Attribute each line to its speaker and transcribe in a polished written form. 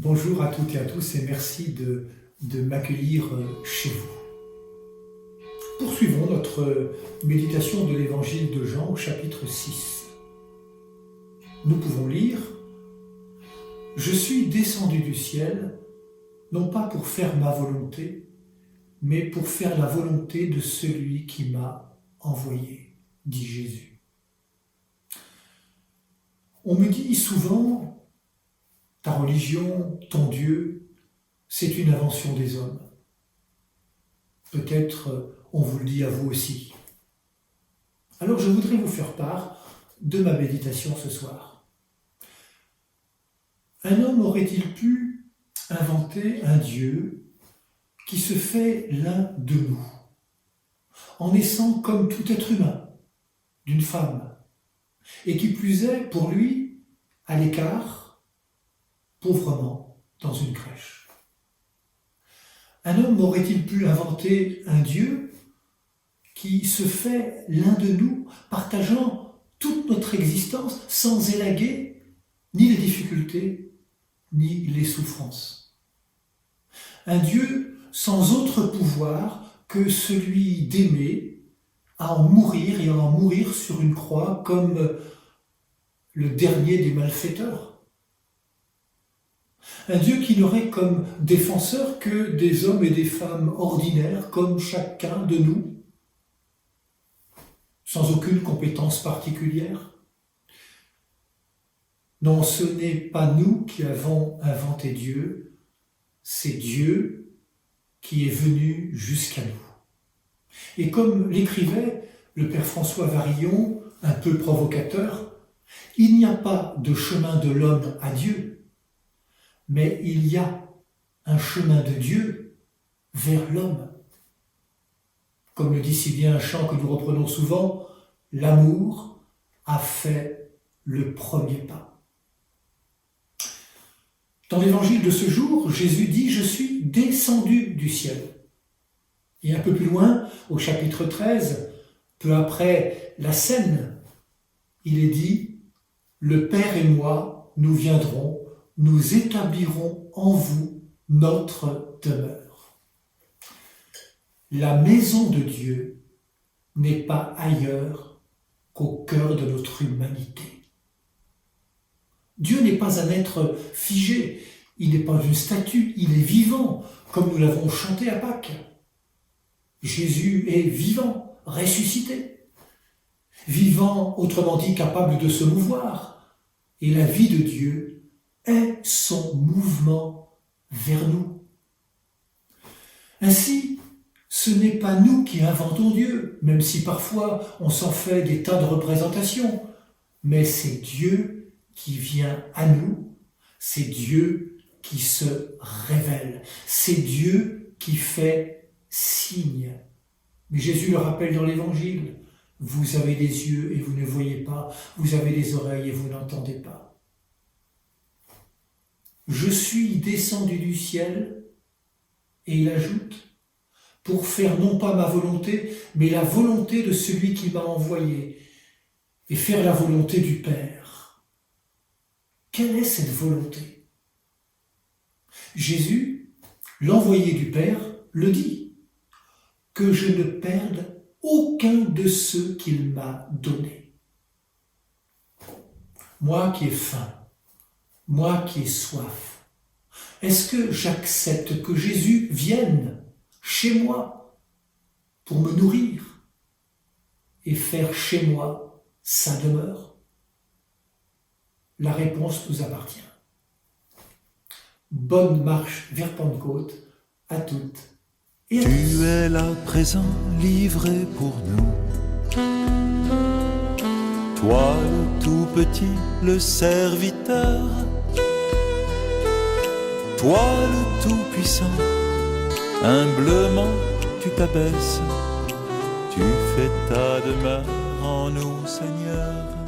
Speaker 1: Bonjour à toutes et à tous et merci de m'accueillir chez vous. Poursuivons notre méditation de l'évangile de Jean au chapitre 6. Nous pouvons lire « Je suis descendu du ciel, non pas pour faire ma volonté, mais pour faire la volonté de celui qui m'a envoyé, dit Jésus. » On me dit souvent « Ta religion, ton Dieu, c'est une invention des hommes. » Peut-être on vous le dit à vous aussi. Alors je voudrais vous faire part de ma méditation ce soir. Un homme aurait-il pu inventer un Dieu qui se fait l'un de nous, en naissant comme tout être humain, d'une femme, et qui plus est, pour lui, à l'écart, pauvrement, dans une crèche. Un homme aurait-il pu inventer un Dieu qui se fait l'un de nous, partageant toute notre existence sans élaguer ni les difficultés, ni les souffrances. Un Dieu sans autre pouvoir que celui d'aimer, à en mourir et à en mourir sur une croix comme le dernier des malfaiteurs. Un Dieu qui n'aurait comme défenseur que des hommes et des femmes ordinaires comme chacun de nous, sans aucune compétence particulière. Non, ce n'est pas nous qui avons inventé Dieu, c'est Dieu qui est venu jusqu'à nous. Et comme l'écrivait le père François Varillon, un peu provocateur, il n'y a pas de chemin de l'homme à Dieu, mais il y a un chemin de Dieu vers l'homme. Comme le dit si bien un chant que nous reprenons souvent, l'amour a fait le premier pas. Dans l'évangile de ce jour, Jésus dit « Je suis descendu du ciel ». Et un peu plus loin, au chapitre 13, peu après la scène, il est dit « Le Père et moi, nous viendrons, nous établirons en vous notre demeure. » La maison de Dieu n'est pas ailleurs qu'au cœur de notre humanité. Dieu n'est pas un être figé, il n'est pas une statue, il est vivant, comme nous l'avons chanté à Pâques. Jésus est vivant, ressuscité. Vivant, autrement dit, capable de se mouvoir. Et la vie de Dieu est son mouvement vers nous. Ainsi, ce n'est pas nous qui inventons Dieu, même si parfois on s'en fait des tas de représentations, mais c'est Dieu qui vient à nous, c'est Dieu qui se révèle, c'est Dieu qui fait signe. Mais Jésus le rappelle dans l'Évangile, vous avez des yeux et vous ne voyez pas, vous avez des oreilles et vous n'entendez pas. Je suis descendu du ciel, et il ajoute, pour faire non pas ma volonté, mais la volonté de celui qui m'a envoyé, et faire la volonté du Père. Quelle est cette volonté ? Jésus, l'envoyé du Père, le dit, que je ne perde aucun de ceux qu'il m'a donnés. Moi qui ai faim, moi qui ai soif, est-ce que j'accepte que Jésus vienne chez moi pour me nourrir et faire chez moi sa demeure ? La réponse nous appartient. Bonne marche vers Pentecôte à toutes et à tous.
Speaker 2: Tu es là présent, livré pour nous. Toi le tout petit, le serviteur. Toi le tout puissant, humblement tu t'abaisses. Tu fais ta demeure en nous, Seigneur.